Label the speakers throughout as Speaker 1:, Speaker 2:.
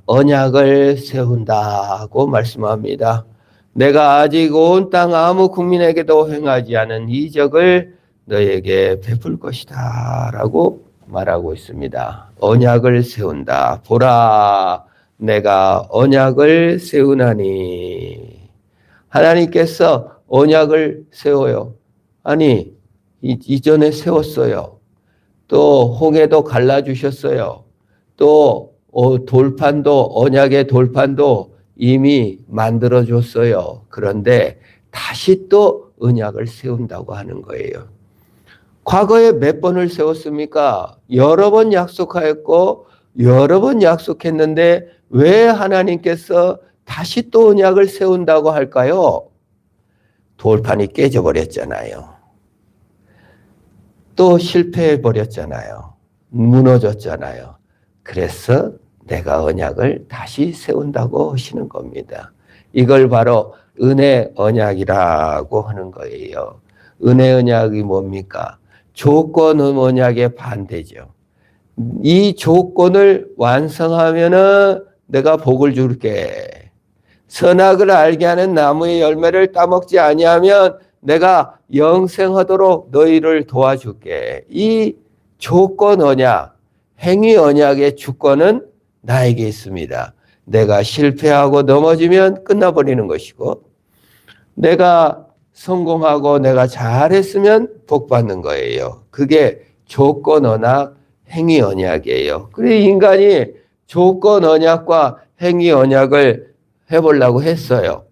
Speaker 1: 언약을 세운다고 말씀합니다. 내가 아직 온 땅 아무 국민에게도 행하지 않은 이적을 너에게 베풀 것이다 라고 말하고 있습니다. 언약을 세운다. 보라, 내가 언약을 세우나니. 하나님께서 언약을 세워요. 아니, 이전에 세웠어요. 또 홍해도 갈라주셨어요. 또 돌판도, 언약의 돌판도 이미 만들어줬어요. 그런데 다시 또 언약을 세운다고 하는 거예요. 과거에 몇 번을 세웠습니까? 여러 번 약속하였고 여러 번 약속했는데 왜 하나님께서 다시 또 언약을 세운다고 할까요? 돌판이 깨져버렸잖아요. 또 실패해버렸잖아요. 무너졌잖아요. 그래서 내가 언약을 다시 세운다고 하시는 겁니다. 이걸 바로 은혜 언약이라고 하는 거예요. 은혜 언약이 뭡니까? 조건 언약의 반대죠. 이 조건을 완성하면은 내가 복을 줄게. 선악을 알게 하는 나무의 열매를 따먹지 아니하면 내가 영생하도록 너희를 도와줄게. 이 조건 언약, 행위 언약의 주권은 나에게 있습니다. 내가 실패하고 넘어지면 끝나버리는 것이고, 내가 성공하고 내가 잘했으면 복 받는 거예요. 그게 조건 언약, 행위 언약이에요. 그래서 인간이 조건 언약과 행위 언약을 해보려고 했어요.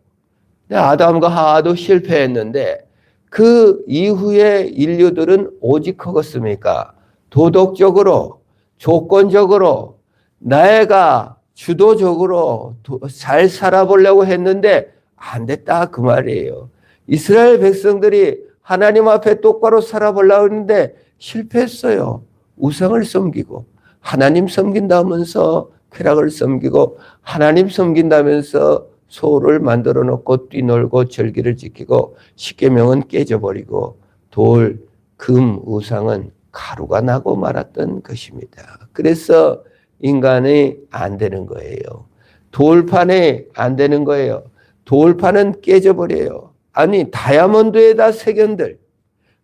Speaker 1: 아담과 하와도 실패했는데 그 이후에 인류들은 오직 그것입니까? 도덕적으로, 조건적으로, 내가 주도적으로 잘 살아보려고 했는데 안 됐다 그 말이에요. 이스라엘 백성들이 하나님 앞에 똑바로 살아보려고 했는데 실패했어요. 우상을 섬기고 하나님 섬긴다면서 쾌락을 섬기고 하나님 섬긴다면서 소를 만들어 놓고 뛰놀고 절기를 지키고 십계명은 깨져버리고 돌, 금, 우상은 가루가 나고 말았던 것입니다. 그래서 인간이 안 되는 거예요. 돌판에 안 되는 거예요. 돌판은 깨져버려요. 아니 다이아몬드에다 색연들,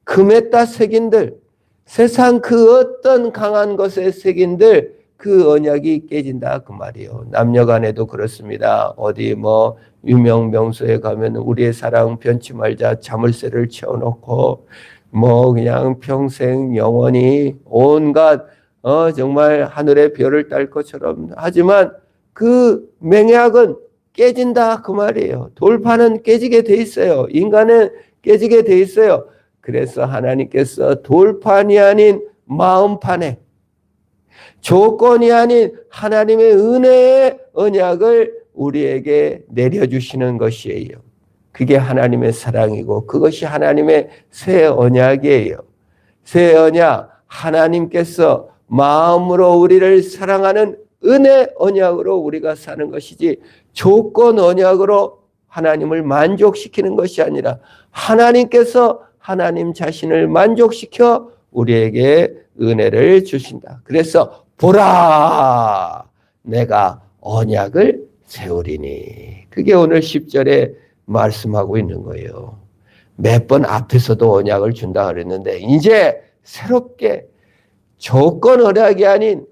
Speaker 1: 금에다 색인들, 세상 그 어떤 강한 것에 색인들 그 언약이 깨진다 그 말이에요. 남녀간에도 그렇습니다. 어디 뭐 유명 명소에 가면 우리의 사랑 변치 말자 자물쇠를 채워놓고 뭐 그냥 평생 영원히 온갖 정말 하늘의 별을 딸 것처럼 하지만 그 맹약은 깨진다 그 말이에요. 돌판은 깨지게 돼 있어요. 인간은 깨지게 돼 있어요. 그래서 하나님께서 돌판이 아닌 마음판에 조건이 아닌 하나님의 은혜의 언약을 우리에게 내려주시는 것이에요. 그게 하나님의 사랑이고 그것이 하나님의 새 언약이에요. 새 언약, 하나님께서 마음으로 우리를 사랑하는 은혜 언약으로 우리가 사는 것이지 조건 언약으로 하나님을 만족시키는 것이 아니라 하나님께서 하나님 자신을 만족시켜 우리에게 은혜를 주신다. 그래서 보라, 내가 언약을 세우리니. 그게 오늘 10절에 말씀하고 있는 거예요. 몇 번 앞에서도 언약을 준다 그랬는데 이제 새롭게 조건 언약이 아닌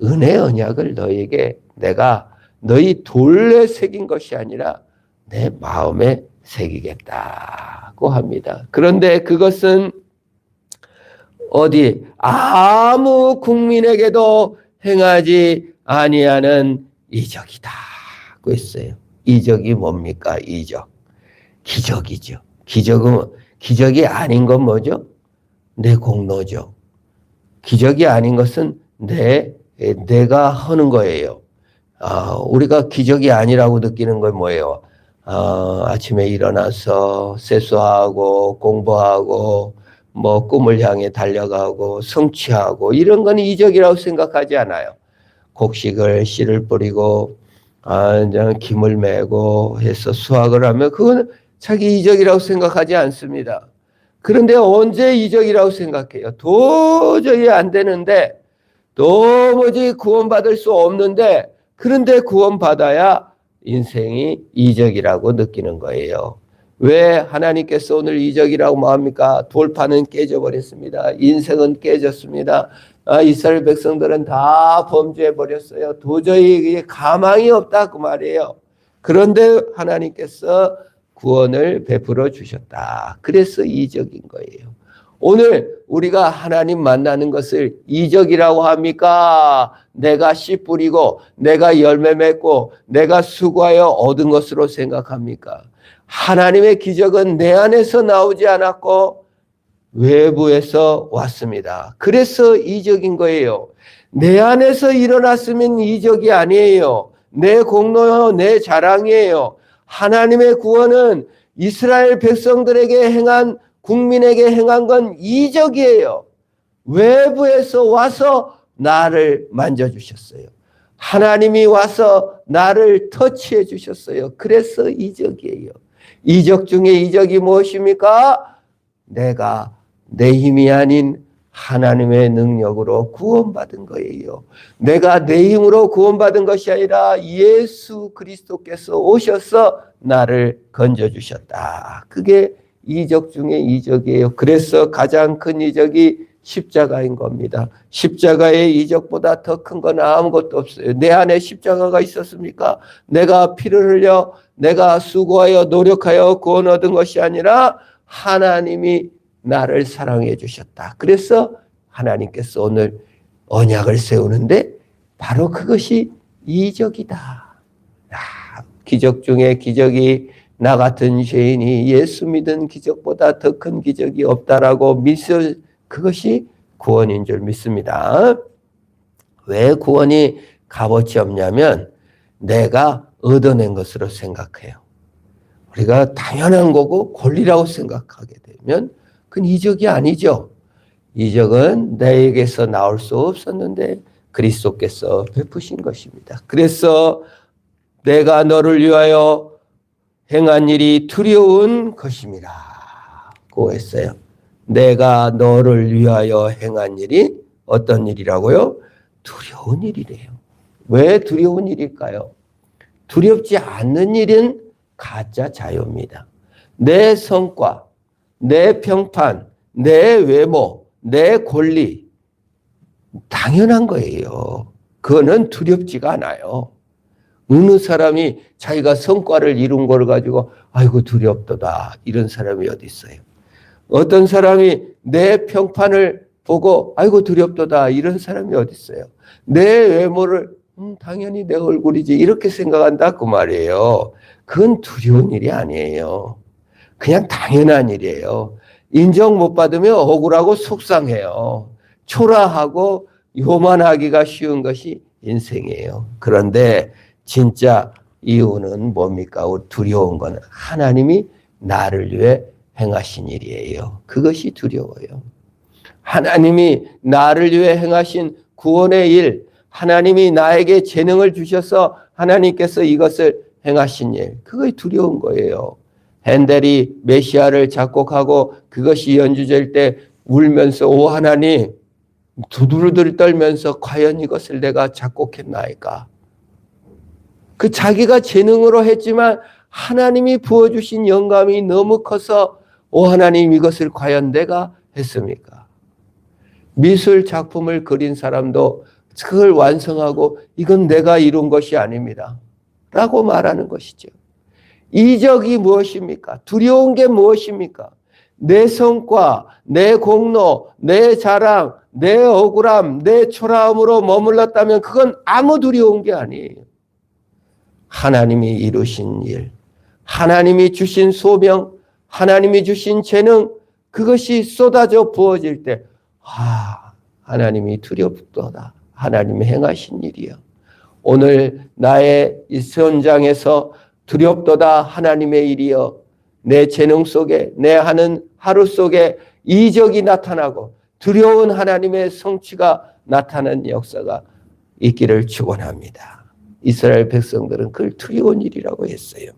Speaker 1: 은혜 언약을 너에게 내가 너희 돌에 새긴 것이 아니라 내 마음에 새기겠다고 합니다. 그런데 그것은 어디 아무 국민에게도 행하지 아니하는 이적이다고 했어요. 이적이 뭡니까? 이적. 기적이죠. 기적이 아닌 건 뭐죠? 내 공로죠. 기적이 아닌 것은 내가 하는 거예요. 우리가 기적이 아니라고 느끼는 건 뭐예요? 아침에 일어나서 세수하고 공부하고 뭐 꿈을 향해 달려가고 성취하고 이런 건 이적이라고 생각하지 않아요. 곡식을 씨를 뿌리고 김을 메고 해서 수확을 하면 그건 자기 이적이라고 생각하지 않습니다. 그런데 언제 이적이라고 생각해요? 도저히 안 되는데 도무지 구원받을 수 없는데, 그런데 구원받아야 인생이 이적이라고 느끼는 거예요. 왜 하나님께서 오늘 이적이라고 말합니까? 돌파는 깨져버렸습니다. 인생은 깨졌습니다. 이스라엘 백성들은 다 범죄해버렸어요. 도저히 가망이 없다 그 말이에요. 그런데 하나님께서 구원을 베풀어 주셨다. 그래서 이적인 거예요. 오늘 우리가 하나님 만나는 것을 이적이라고 합니까? 내가 씨 뿌리고 내가 열매 맺고 내가 수고하여 얻은 것으로 생각합니까? 하나님의 기적은 내 안에서 나오지 않았고 외부에서 왔습니다. 그래서 이적인 거예요. 내 안에서 일어났으면 이적이 아니에요. 내 공로요, 내 자랑이에요. 하나님의 구원은 이스라엘 백성들에게 행한, 국민에게 행한 건 이적이에요. 외부에서 와서 나를 만져주셨어요. 하나님이 와서 나를 터치해 주셨어요. 그래서 이적이에요. 이적 중에 이적이 무엇입니까? 내가 내 힘이 아닌 하나님의 능력으로 구원받은 거예요. 내가 내 힘으로 구원받은 것이 아니라 예수 그리스도께서 오셔서 나를 건져주셨다. 그게 이적 중에 이적이에요. 그래서 가장 큰 이적이 십자가인 겁니다. 십자가의 이적보다 더 큰 건 아무것도 없어요. 내 안에 십자가가 있었습니까? 내가 피를 흘려 내가 수고하여 노력하여 구원 얻은 것이 아니라 하나님이 나를 사랑해 주셨다. 그래서 하나님께서 오늘 언약을 세우는데 바로 그것이 이적이다. 기적 중에 기적이 나 같은 죄인이 예수 믿은 기적보다 더 큰 기적이 없다라고 믿을, 그것이 구원인 줄 믿습니다. 왜 구원이 값어치 없냐면 내가 얻어낸 것으로 생각해요. 우리가 당연한 거고 권리라고 생각하게 되면 그건 이적이 아니죠. 이적은 내게서 나올 수 없었는데 그리스도께서 베푸신 것입니다. 그래서 내가 너를 위하여 행한 일이 두려운 것입니다. 고 했어요. 내가 너를 위하여 행한 일이 어떤 일이라고요? 두려운 일이래요. 왜 두려운 일일까요? 두렵지 않는 일은 가짜 자유입니다. 내 성과, 내 평판, 내 외모, 내 권리 당연한 거예요. 그거는 두렵지가 않아요. 어느 사람이 자기가 성과를 이룬 걸 가지고 아이고 두렵도다 이런 사람이 어디 있어요. 어떤 사람이 내 평판을 보고 아이고 두렵도다 이런 사람이 어디 있어요. 내 외모를 당연히 내 얼굴이지 이렇게 생각한다 그 말이에요. 그건 두려운 일이 아니에요. 그냥 당연한 일이에요. 인정 못 받으면 억울하고 속상해요. 초라하고 요만하기가 쉬운 것이 인생이에요. 그런데 진짜 이유는 뭡니까? 두려운 건 하나님이 나를 위해 행하신 일이에요. 그것이 두려워요. 하나님이 나를 위해 행하신 구원의 일, 하나님이 나에게 재능을 주셔서 하나님께서 이것을 행하신 일, 그것이 두려운 거예요. 핸델이 메시아를 작곡하고 그것이 연주될 때 울면서 오 하나님 두두루들 떨면서 과연 이것을 내가 작곡했나이까. 그 자기가 재능으로 했지만 하나님이 부어주신 영감이 너무 커서 오 하나님 이것을 과연 내가 했습니까? 미술 작품을 그린 사람도 그걸 완성하고 이건 내가 이룬 것이 아닙니다. 라고 말하는 것이죠. 이적이 무엇입니까? 두려운 게 무엇입니까? 내 성과, 내 공로, 내 자랑, 내 억울함, 내 초라함으로 머물렀다면 그건 아무 두려운 게 아니에요. 하나님이 이루신 일, 하나님이 주신 소명, 하나님이 주신 재능, 그것이 쏟아져 부어질 때 하나님이 두렵도다. 하나님이 행하신 일이요. 오늘 나의 이 현장에서 두렵도다 하나님의 일이요. 내 재능 속에 내 하는 하루 속에 이적이 나타나고 두려운 하나님의 성취가 나타나는 역사가 있기를 축원합니다. 이스라엘 백성들은 그걸 두려운 일이라고 했어요.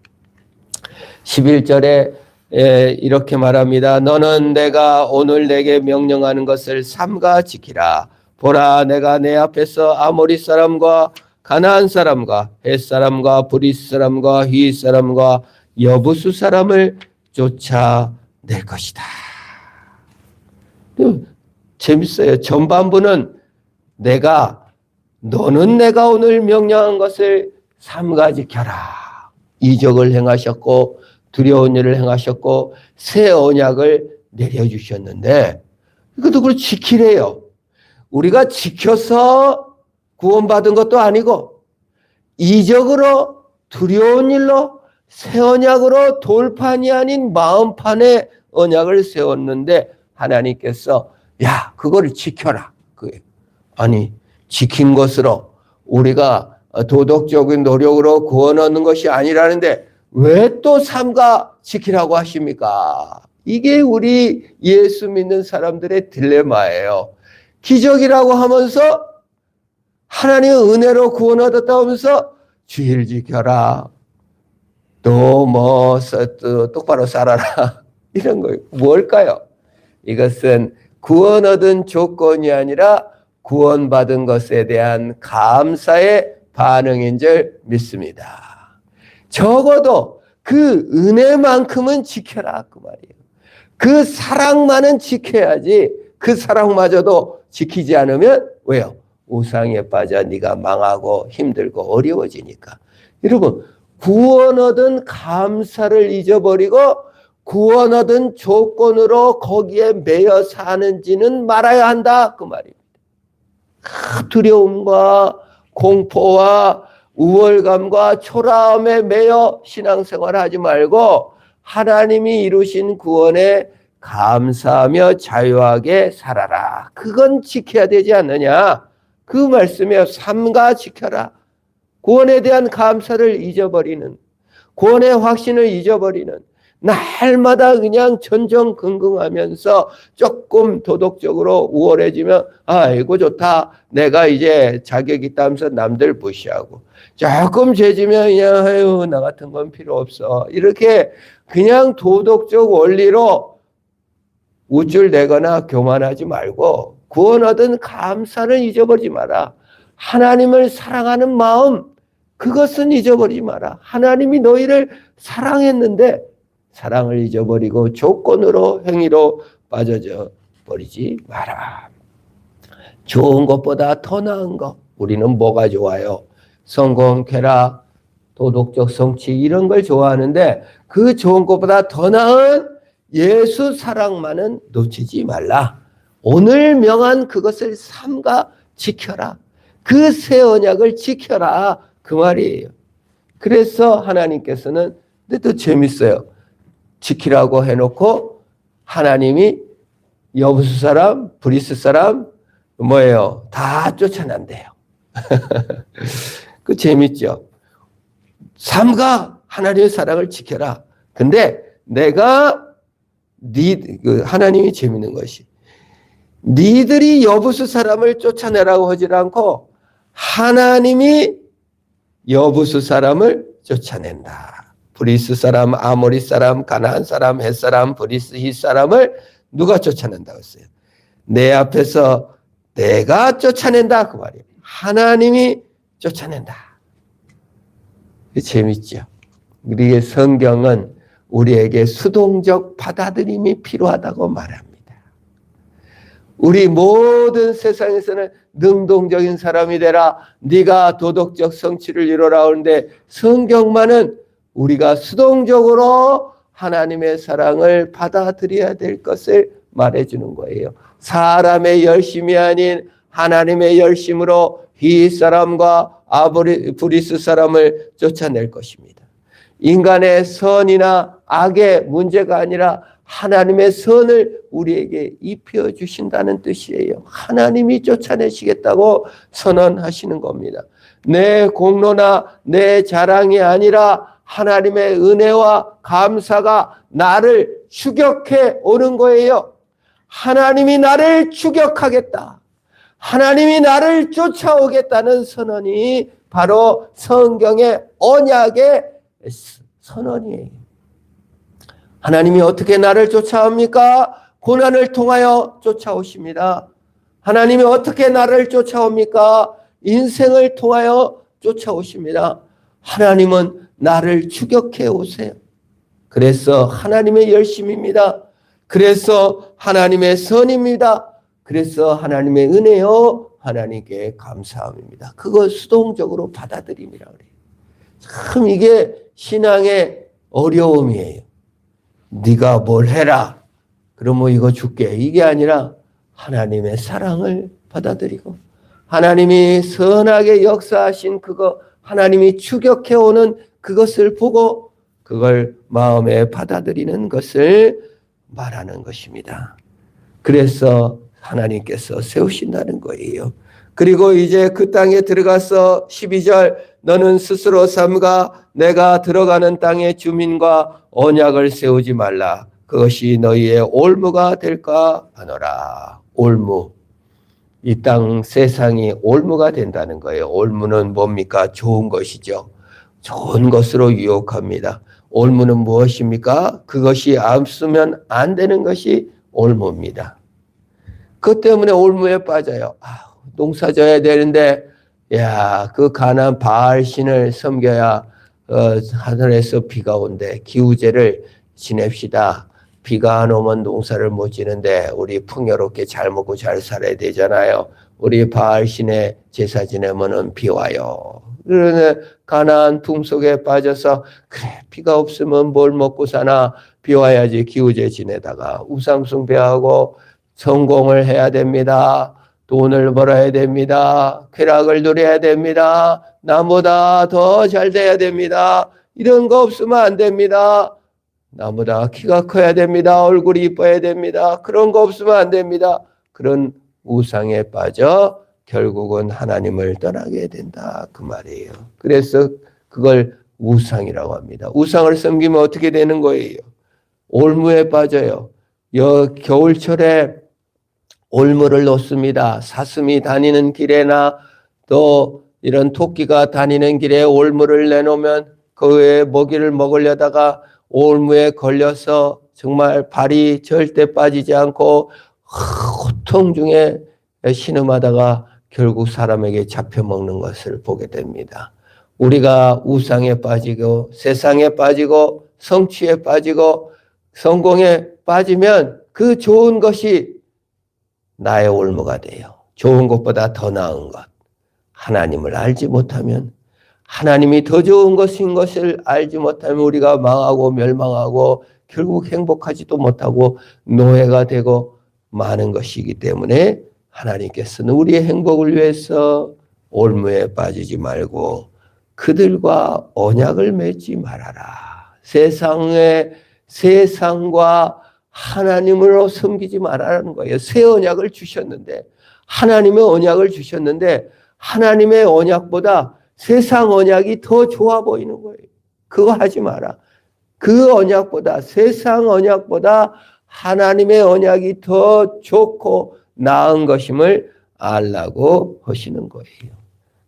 Speaker 1: 11절에 이렇게 말합니다. 너는 내가 오늘 내게 명령하는 것을 삼가 지키라. 보라, 내가 내 앞에서 아모리 사람과 가나안 사람과 헷 사람과 브리스 사람과 히 사람과 여부수 사람을 쫓아낼 것이다. 재밌어요. 전반부는 너는 내가 오늘 명령한 것을 삼가 지켜라. 이적을 행하셨고 두려운 일을 행하셨고 새 언약을 내려주셨는데 이것도 그걸 지키래요. 우리가 지켜서 구원받은 것도 아니고 이적으로 두려운 일로 새 언약으로 돌판이 아닌 마음판에 언약을 세웠는데 하나님께서 야 그거를 지켜라. 아니 지킨 것으로 우리가 도덕적인 노력으로 구원 얻는 것이 아니라는데 왜 또 삼가 지키라고 하십니까? 이게 우리 예수 믿는 사람들의 딜레마예요. 기적이라고 하면서 하나님의 은혜로 구원 얻었다 하면서 주일 지켜라. 또 똑바로 살아라. 이런 거예요. 뭘까요? 이것은 구원 얻은 조건이 아니라 구원받은 것에 대한 감사의 반응인 줄 믿습니다. 적어도 그 은혜만큼은 지켜라 그 말이에요. 그 사랑만은 지켜야지 그 사랑마저도 지키지 않으면 왜요? 우상에 빠져 네가 망하고 힘들고 어려워지니까. 여러분 구원 얻은 감사를 잊어버리고 구원 얻은 조건으로 거기에 매여 사는지는 말아야 한다 그 말입니다. 두려움과 공포와 우월감과 초라함에 매여 신앙생활을 하지 말고 하나님이 이루신 구원에 감사하며 자유하게 살아라. 그건 지켜야 되지 않느냐. 그 말씀에 삼가 지켜라. 구원에 대한 감사를 잊어버리는, 구원의 확신을 잊어버리는, 날마다 그냥 전전긍긍하면서 조금 도덕적으로 우월해지면 아이고 좋다. 내가 이제 자격이 있다면서 남들 무시하고 조금 죄지면 그냥 아유 나 같은 건 필요 없어. 이렇게 그냥 도덕적 원리로 우쭐대거나 교만하지 말고 구원 얻은 감사를 잊어버리지 마라. 하나님을 사랑하는 마음 그것은 잊어버리지 마라. 하나님이 너희를 사랑했는데 사랑을 잊어버리고 조건으로 행위로 빠져져 버리지 마라. 좋은 것보다 더 나은 것. 우리는 뭐가 좋아요? 성공, 쾌락, 도덕적 성취 이런 걸 좋아하는데 그 좋은 것보다 더 나은 예수 사랑만은 놓치지 말라. 오늘 명한 그것을 삼가 지켜라. 그 새 언약을 지켜라. 그 말이에요. 그래서 하나님께서는 근데 또 재밌어요. 지키라고 해놓고 하나님이 여부수 사람, 브리스 사람 뭐예요? 다 쫓아낸대요. 그 재밌죠? 삼가 하나님의 사랑을 지켜라. 근데 내가 하나님이 재밌는 것이 니들이 여부수 사람을 쫓아내라고 하지 않고 하나님이 여부수 사람을 쫓아낸다. 브리스 사람, 아모리 사람, 가나안 사람, 헷 사람, 브리스 히 사람을 누가 쫓아낸다고 했어요? 내 앞에서 내가 쫓아낸다 그 말이에요. 하나님이 쫓아낸다. 재밌죠? 우리의 성경은 우리에게 수동적 받아들임이 필요하다고 말합니다. 우리 모든 세상에서는 능동적인 사람이 되라. 네가 도덕적 성취를 이루라 하는데 성경만은 우리가 수동적으로 하나님의 사랑을 받아들여야 될 것을 말해주는 거예요. 사람의 열심이 아닌 하나님의 열심으로 히 사람과 브리스 사람을 쫓아낼 것입니다. 인간의 선이나 악의 문제가 아니라 하나님의 선을 우리에게 입혀주신다는 뜻이에요. 하나님이 쫓아내시겠다고 선언하시는 겁니다. 내 공로나 내 자랑이 아니라 하나님의 은혜와 감사가 나를 추격해 오는 거예요. 하나님이 나를 추격하겠다. 하나님이 나를 쫓아오겠다는 선언이 바로 성경의 언약의 선언이에요. 하나님이 어떻게 나를 쫓아옵니까? 고난을 통하여 쫓아오십니다. 하나님이 어떻게 나를 쫓아옵니까? 인생을 통하여 쫓아오십니다. 하나님은 나를 추격해 오세요. 그래서 하나님의 열심입니다. 그래서 하나님의 선입니다. 그래서 하나님의 은혜요, 하나님께 감사함입니다. 그걸 수동적으로 받아들임이라 그래요. 참 이게 신앙의 어려움이에요. 네가 뭘 해라. 그러면 이거 줄게. 이게 아니라 하나님의 사랑을 받아들이고 하나님이 선하게 역사하신 그거, 하나님이 추격해오는 그것을 보고 그걸 마음에 받아들이는 것을 말하는 것입니다. 그래서 하나님께서 세우신다는 거예요. 그리고 이제 그 땅에 들어가서 12절 너는 스스로 삼가 내가 들어가는 땅의 주민과 언약을 세우지 말라. 그것이 너희의 올무가 될까 하노라. 올무. 이 땅 세상이 올무가 된다는 거예요. 올무는 뭡니까? 좋은 것이죠. 좋은 것으로 유혹합니다. 올무는 무엇입니까? 그것이 없으면 안 되는 것이 올무입니다. 그것 때문에 올무에 빠져요. 농사 져야 되는데 그 가나안 바알 신을 섬겨야 하늘에서 비가 온대. 기후제를 지냅시다. 비가 안 오면 농사를 못 지는데 우리 풍요롭게 잘 먹고 잘 살아야 되잖아요. 우리 바알 신의 제사 지내면은 비 와요. 그러네 가나안 풍속에 빠져서 그래 비가 없으면 뭘 먹고 사나 비 와야지 기후제 지내다가 우상 숭배하고 성공을 해야 됩니다. 돈을 벌어야 됩니다. 쾌락을 누려야 됩니다. 나보다 더 잘 돼야 됩니다. 이런 거 없으면 안 됩니다. 나보다 키가 커야 됩니다. 얼굴이 이뻐야 됩니다. 그런 거 없으면 안 됩니다. 그런 우상에 빠져 결국은 하나님을 떠나게 된다 그 말이에요. 그래서 그걸 우상이라고 합니다. 우상을 섬기면 어떻게 되는 거예요? 올무에 빠져요. 겨울철에 올무를 놓습니다. 사슴이 다니는 길에나 또 이런 토끼가 다니는 길에 올무를 내놓으면 그의 먹이를 먹으려다가 올무에 걸려서 정말 발이 절대 빠지지 않고 고통 중에 신음하다가 결국 사람에게 잡혀먹는 것을 보게 됩니다. 우리가 우상에 빠지고 세상에 빠지고 성취에 빠지고 성공에 빠지면 그 좋은 것이 나의 올무가 돼요. 좋은 것보다 더 나은 것. 하나님을 알지 못하면 하나님이 더 좋은 것인 것을 알지 못하면 우리가 망하고 멸망하고 결국 행복하지도 못하고 노예가 되고 많은 것이기 때문에 하나님께서는 우리의 행복을 위해서 올무에 빠지지 말고 그들과 언약을 맺지 말아라. 세상과 하나님으로 섬기지 말라는 거예요. 새 언약을 주셨는데 하나님의 언약을 주셨는데 하나님의 언약보다 세상 언약이 더 좋아 보이는 거예요. 그거 하지 마라. 그 언약보다 세상 언약보다 하나님의 언약이 더 좋고 나은 것임을 알라고 하시는 거예요.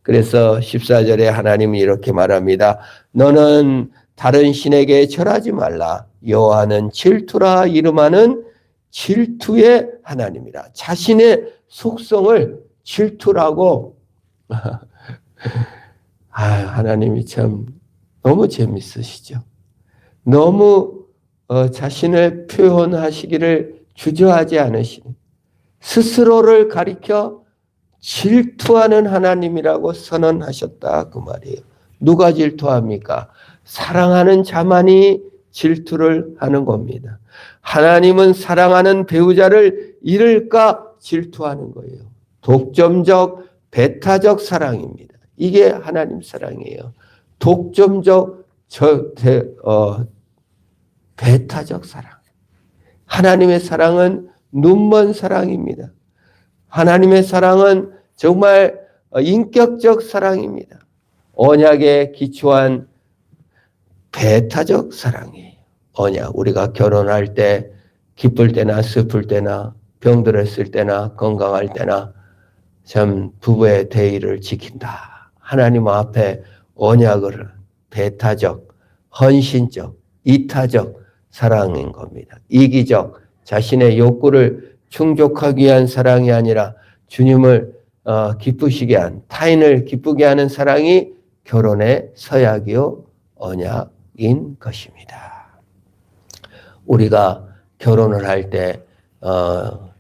Speaker 1: 그래서 14절에 하나님이 이렇게 말합니다. 너는 다른 신에게 절하지 말라. 여호와는 질투라 이름하는 질투의 하나님이라. 자신의 속성을 질투라고 하나님이 참 너무 재밌으시죠. 너무 자신을 표현하시기를 주저하지 않으시는 스스로를 가리켜 질투하는 하나님이라고 선언하셨다 그 말이에요. 누가 질투합니까? 사랑하는 자만이 질투를 하는 겁니다. 하나님은 사랑하는 배우자를 잃을까 질투하는 거예요. 독점적 배타적 사랑입니다. 이게 하나님 사랑이에요. 독점적 배타적 사랑. 하나님의 사랑은 눈먼 사랑입니다. 하나님의 사랑은 정말 인격적 사랑입니다. 언약에 기초한 배타적 사랑이에요. 언약. 우리가 결혼할 때 기쁠 때나 슬플 때나 병들었을 때나 건강할 때나 참 부부의 대의를 지킨다. 하나님 앞에 언약을 배타적, 헌신적, 이타적 사랑인 겁니다. 이기적, 자신의 욕구를 충족하기 위한 사랑이 아니라 주님을 기쁘시게 한, 타인을 기쁘게 하는 사랑이 결혼의 서약이요 언약인 것입니다. 우리가 결혼을 할 때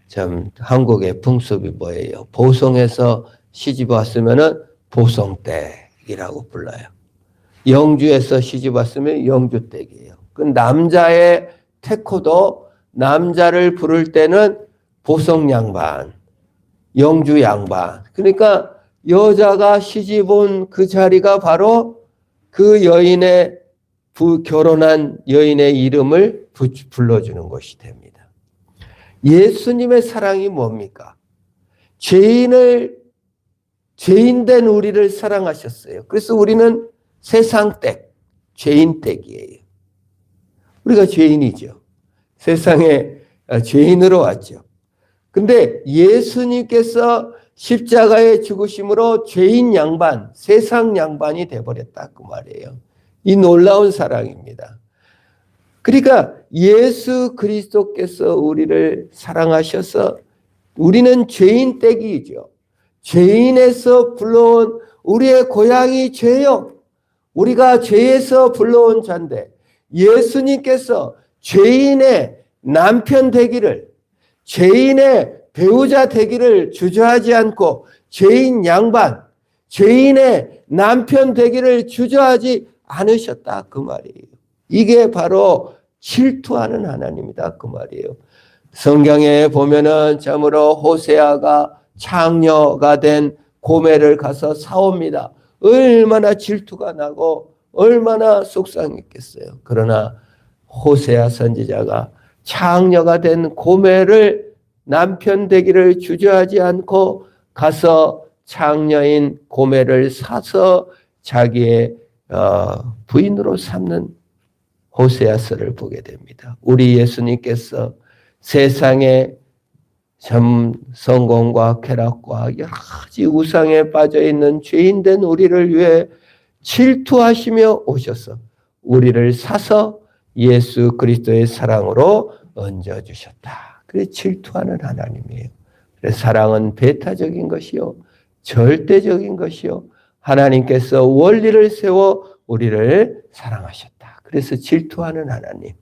Speaker 1: 참 한국의 풍습이 뭐예요? 보성에서 시집 왔으면은 보성댁이라고 불러요. 영주에서 시집 왔으면 영주댁이에요. 그 남자의 태코도 남자를 부를 때는 보성 양반, 영주 양반. 그러니까 여자가 시집 온 그 자리가 바로 그 여인의 결혼한 여인의 이름을 불러주는 것이 됩니다. 예수님의 사랑이 뭡니까? 죄인된 우리를 사랑하셨어요. 그래서 우리는 세상댁, 죄인댁이에요. 우리가 죄인이죠. 세상에 죄인으로 왔죠. 근데 예수님께서 십자가의 죽으심으로 죄인 양반, 세상 양반이 돼버렸다 그 말이에요. 이 놀라운 사랑입니다. 그러니까 예수 그리스도께서 우리를 사랑하셔서 우리는 죄인댁이죠. 죄인에서 불러온 우리의 고향이 죄요. 우리가 죄에서 불러온 자인데 예수님께서 죄인의 남편 되기를, 죄인의 배우자 되기를 주저하지 않고 죄인 양반, 죄인의 남편 되기를 주저하지 않으셨다 그 말이에요. 이게 바로 질투하는 하나님이다 그 말이에요. 성경에 보면은 참으로 호세아가 창녀가 된 고멜을 가서 사옵니다. 얼마나 질투가 나고 얼마나 속상했겠어요. 그러나 호세아 선지자가 창녀가 된 고멜을 남편 되기를 주저하지 않고 가서 창녀인 고멜을 사서 자기의 부인으로 삼는 호세아서를 보게 됩니다. 우리 예수님께서 세상에 성공과 쾌락과 여러 가지 우상에 빠져있는 죄인된 우리를 위해 질투하시며 오셔서 우리를 사서 예수 그리스도의 사랑으로 얹어주셨다. 그래서 질투하는 하나님이에요. 그래서 사랑은 배타적인 것이요 절대적인 것이요 하나님께서 원리를 세워 우리를 사랑하셨다. 그래서 질투하는 하나님.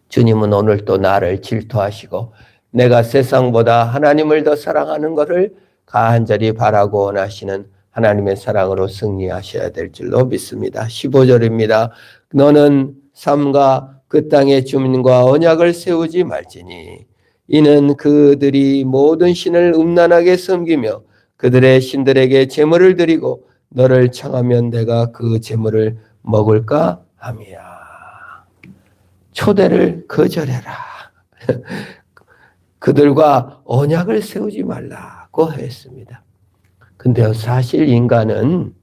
Speaker 1: 주님은 오늘 또 나를 질투하시고 내가 세상보다 하나님을 더 사랑하는 것을 간절히 바라고 원하시는 하나님의 사랑으로 승리하셔야 될 줄로 믿습니다. 15절입니다. 너는 삶과 그 땅의 주민과 언약을 세우지 말지니 이는 그들이 모든 신을 음란하게 섬기며 그들의 신들에게 제물을 드리고 너를 청하면 내가 그 제물을 먹을까 함이야. 초대를 거절해라. 그들과 언약을 세우지 말라고 했습니다. 근데 사실 인간은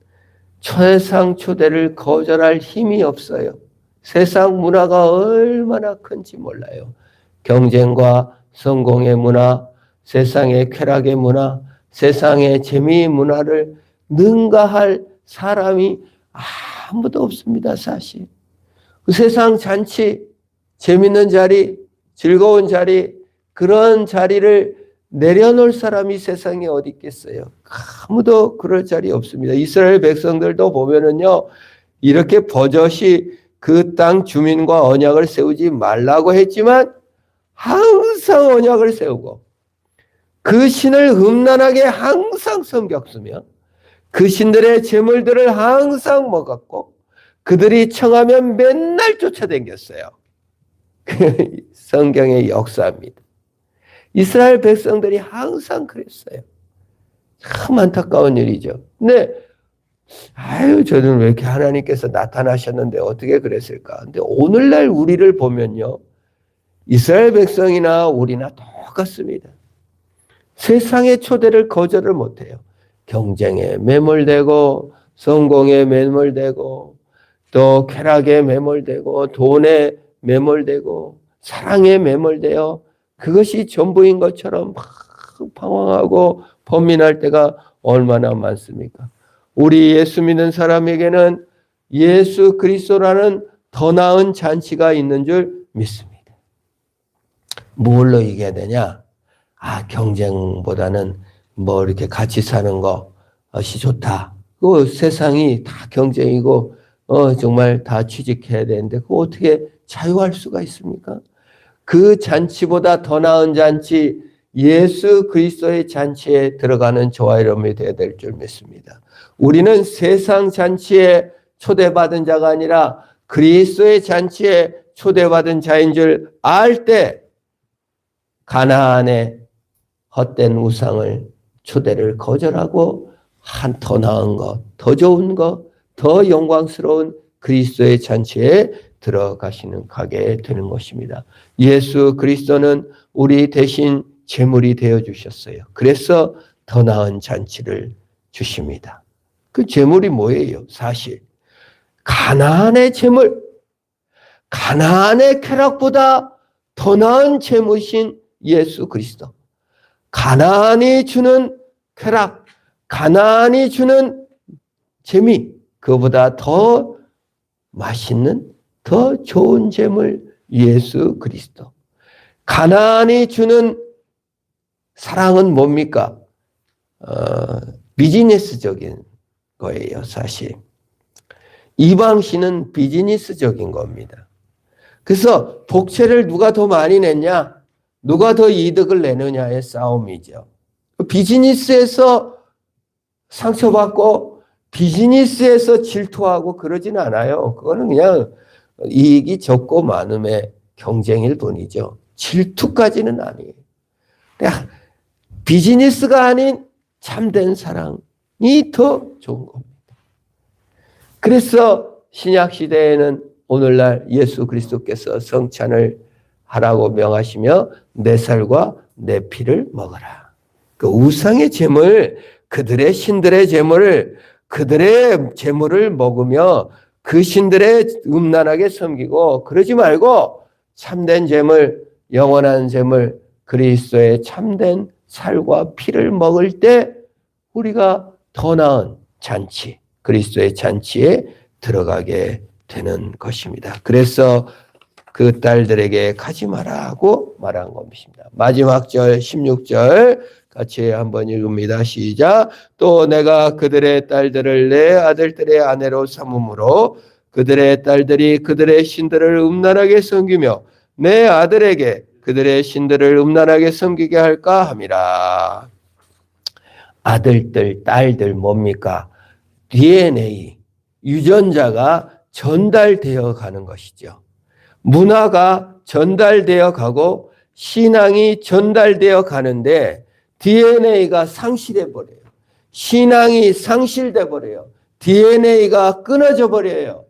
Speaker 1: 세상 초대를 거절할 힘이 없어요. 세상 문화가 얼마나 큰지 몰라요. 경쟁과 성공의 문화, 세상의 쾌락의 문화, 세상의 재미의 문화를 능가할 사람이 아무도 없습니다, 사실. 그 세상 잔치, 재밌는 자리, 즐거운 자리, 그런 자리를 내려놓을 사람이 세상에 어디 있겠어요? 아무도 그럴 자리 없습니다. 이스라엘 백성들도 보면은요, 이렇게 버젓이 그 땅 주민과 언약을 세우지 말라고 했지만 항상 언약을 세우고 그 신을 흠난하게 항상 섬겼으며 그 신들의 제물들을 항상 먹었고 그들이 청하면 맨날 쫓아다녔어요. 성경의 역사입니다. 이스라엘 백성들이 항상 그랬어요. 참 안타까운 일이죠. 근데 저는 왜 이렇게 하나님께서 나타나셨는데 어떻게 그랬을까? 근데 오늘날 우리를 보면요. 이스라엘 백성이나 우리나 똑같습니다. 세상의 초대를 거절을 못해요. 경쟁에 매몰되고 성공에 매몰되고 또 쾌락에 매몰되고 돈에 매몰되고 사랑에 매몰되어 그것이 전부인 것처럼 막 방황하고 번민할 때가 얼마나 많습니까? 우리 예수 믿는 사람에게는 예수 그리스도라는 더 나은 잔치가 있는 줄 믿습니다. 뭘로 이겨야 되냐? 경쟁보다는 뭐 이렇게 같이 사는 것이 좋다. 그 세상이 다 경쟁이고, 정말 다 취직해야 되는데, 그거 어떻게 자유할 수가 있습니까? 그 잔치보다 더 나은 잔치, 예수 그리스도의 잔치에 들어가는 저와 여러분이 되어야 될 줄 믿습니다. 우리는 세상 잔치에 초대받은 자가 아니라 그리스도의 잔치에 초대받은 자인 줄 알 때 가나안의 헛된 우상을 초대를 거절하고 더 나은 것, 더 좋은 것, 더 영광스러운 그리스도의 잔치에 가게 되는 것입니다. 예수 그리스도는 우리 대신 제물이 되어 주셨어요. 그래서 더 나은 잔치를 주십니다. 그 제물이 뭐예요? 사실 가나안의 제물, 가나안의 쾌락보다 더 나은 제물이신 예수 그리스도. 가나안이 주는 쾌락, 가나안이 주는 재미, 그보다 더 맛있는, 더 좋은 제물 예수 그리스도. 가나안이 주는 사랑은 뭡니까? 비즈니스적인 거예요, 사실. 이방신은 비즈니스적인 겁니다. 그래서 복채를 누가 더 많이 냈냐, 누가 더 이득을 내느냐의 싸움이죠. 비즈니스에서 상처받고 비즈니스에서 질투하고 그러지는 않아요. 그거는 그냥 이익이 적고 많음의 경쟁일 뿐이죠. 질투까지는 아니에요. 그냥 비즈니스가 아닌 참된 사랑이 더 좋은 겁니다. 그래서 신약 시대에는 오늘날 예수 그리스도께서 성찬을 하라고 명하시며 내 살과 내 피를 먹어라. 그 우상의 제물, 그들의 신들의 제물을, 그들의 제물을 먹으며 그 신들의 음란하게 섬기고 그러지 말고 참된 제물, 영원한 제물, 그리스도의 참된 살과 피를 먹을 때 우리가 더 나은 잔치, 그리스도의 잔치에 들어가게 되는 것입니다. 그래서 그 딸들에게 가지 마라고 말한 것입니다. 마지막 절 16절 같이 한번 읽습니다. 시작. 또 내가 그들의 딸들을 내 아들들의 아내로 삼음으로 그들의 딸들이 그들의 신들을 음란하게 섬기며 내 아들에게 그들의 신들을 음란하게 섬기게 할까 함이라. 아들들, 딸들 뭡니까? DNA, 유전자가 전달되어 가는 것이죠. 문화가 전달되어 가고 신앙이 전달되어 가는데 DNA가 상실해 버려요. 신앙이 상실돼 버려요. DNA가 끊어져 버려요.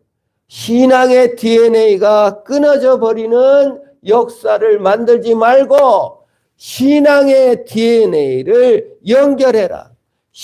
Speaker 1: 신앙의 DNA가 끊어져 버리는 역사를 만들지 말고 신앙의 DNA를 연결해라.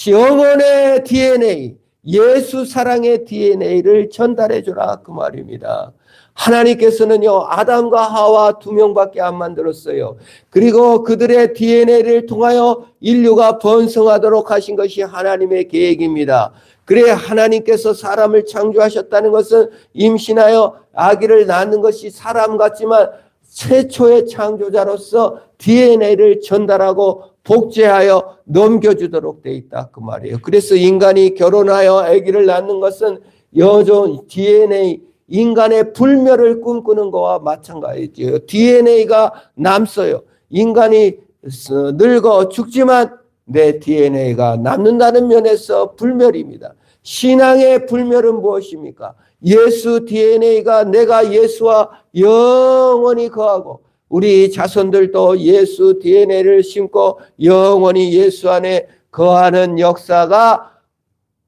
Speaker 1: 영혼의 DNA, 예수 사랑의 DNA를 전달해 주라 그 말입니다. 하나님께서는요, 아담과 하와 두 명밖에 안 만들었어요. 그리고 그들의 DNA를 통하여 인류가 번성하도록 하신 것이 하나님의 계획입니다. 그래 하나님께서 사람을 창조하셨다는 것은 임신하여 아기를 낳는 것이 사람 같지만 최초의 창조자로서 DNA를 전달하고 복제하여 넘겨주도록 돼 있다 그 말이에요. 그래서 인간이 결혼하여 아기를 낳는 것은 여전 DNA, 인간의 불멸을 꿈꾸는 것과 마찬가지죠. DNA가 남어요. 인간이 늙어 죽지만 내 DNA가 남는다는 면에서 불멸입니다. 신앙의 불멸은 무엇입니까? 예수 DNA가 내가 예수와 영원히 거하고 우리 자손들도 예수 DNA를 심고 영원히 예수 안에 거하는 역사가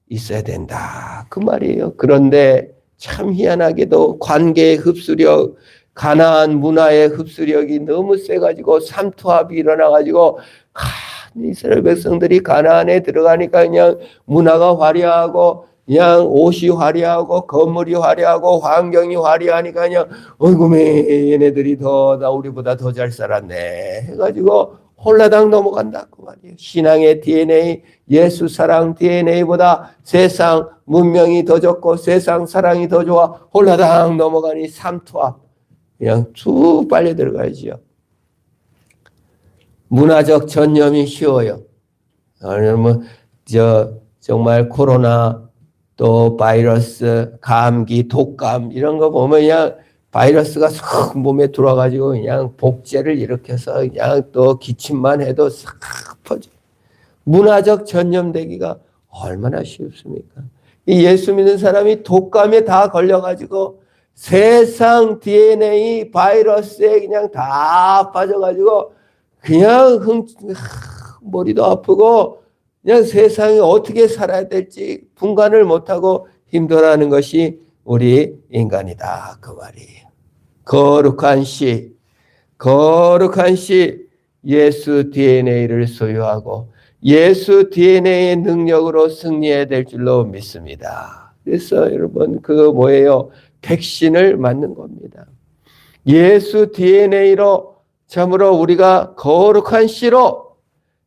Speaker 1: 있어야 된다 그 말이에요. 그런데 참 희한하게도 관계의 흡수력, 가나안 문화의 흡수력이 너무 세가지고 삼투압이 일어나가지고 이스라엘 백성들이 가나안에 들어가니까 그냥 문화가 화려하고 그냥 옷이 화려하고 건물이 화려하고 환경이 화려하니까 그냥 어이구매 얘네들이 나 우리보다 더 잘 살았네 해가지고 홀라당 넘어간다 그 말이에요. 신앙의 DNA, 예수 사랑 DNA보다 세상 문명이 더 좋고 세상 사랑이 더 좋아 홀라당 넘어가니 삼투압 그냥 쭉 빨려 들어가야지요. 문화적 전념이 쉬워요. 뭐, 정말 코로나, 또 바이러스, 감기, 독감, 이런 거 보면 그냥 바이러스가 싹 몸에 들어와가지고 그냥 복제를 일으켜서 그냥 또 기침만 해도 싹 퍼져. 문화적 전염되기가 얼마나 쉽습니까? 이 예수 믿는 사람이 독감에 다 걸려가지고 세상 DNA 바이러스에 그냥 다 빠져가지고 그냥 머리도 아프고 그냥 세상에 어떻게 살아야 될지 분간을 못하고 힘들어하는 것이 우리 인간이다. 그 말이에요. 거룩한 씨, 예수 DNA를 소유하고 예수 DNA의 능력으로 승리해야 될 줄로 믿습니다. 그래서 여러분 그거 뭐예요? 백신을 맞는 겁니다. 예수 DNA로 참으로 우리가 거룩한 씨로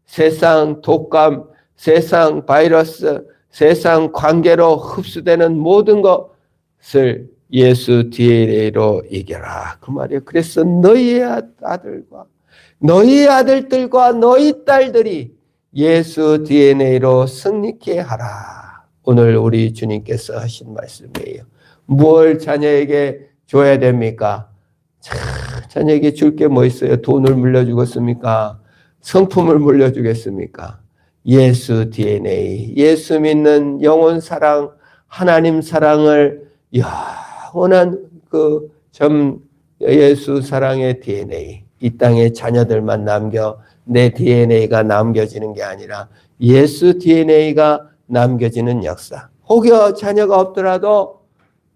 Speaker 1: 세상 독감, 세상 바이러스, 세상 관계로 흡수되는 모든 것을 예수 DNA로 이겨라. 그 말이에요. 그래서 너희의 아들과 너희 아들들과 너희 딸들이 예수 DNA로 승리케 하라. 오늘 우리 주님께서 하신 말씀이에요. 뭘 자녀에게 줘야 됩니까? 자녀에게 줄 게 뭐 있어요? 돈을 물려주겠습니까? 성품을 물려주겠습니까? 예수 DNA, 예수 믿는 영혼 사랑, 하나님 사랑을 영원한 예수 사랑의 DNA, 이 땅에 자녀들만 내 DNA가 남겨지는 게 아니라 예수 DNA가 남겨지는 역사. 혹여 자녀가 없더라도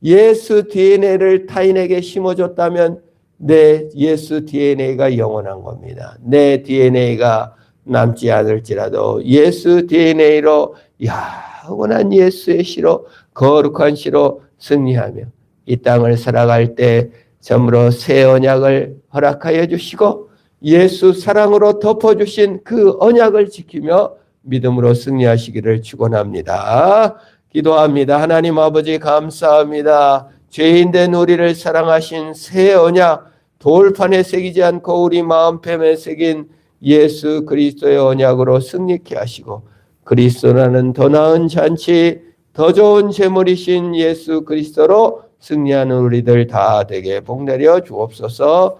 Speaker 1: 예수 DNA를 타인에게 심어줬다면 내 예수 DNA가 영원한 겁니다. 내 DNA가 남지 않을지라도 예수 DNA로 영원한 예수의 씨로 거룩한 씨로 승리하며 이 땅을 살아갈 때 참으로 새 언약을 허락하여 주시고 예수 사랑으로 덮어주신 그 언약을 지키며 믿음으로 승리하시기를 축원합니다. 기도합니다. 하나님 아버지 감사합니다. 죄인된 우리를 사랑하신 새 언약, 돌판에 새기지 않고 우리 마음편에 새긴 예수 그리스도의 언약으로 승리케 하시고 그리스도라는 더 나은 잔치, 더 좋은 제물이신 예수 그리스도로 승리하는 우리들 다 되게 복내려 주옵소서.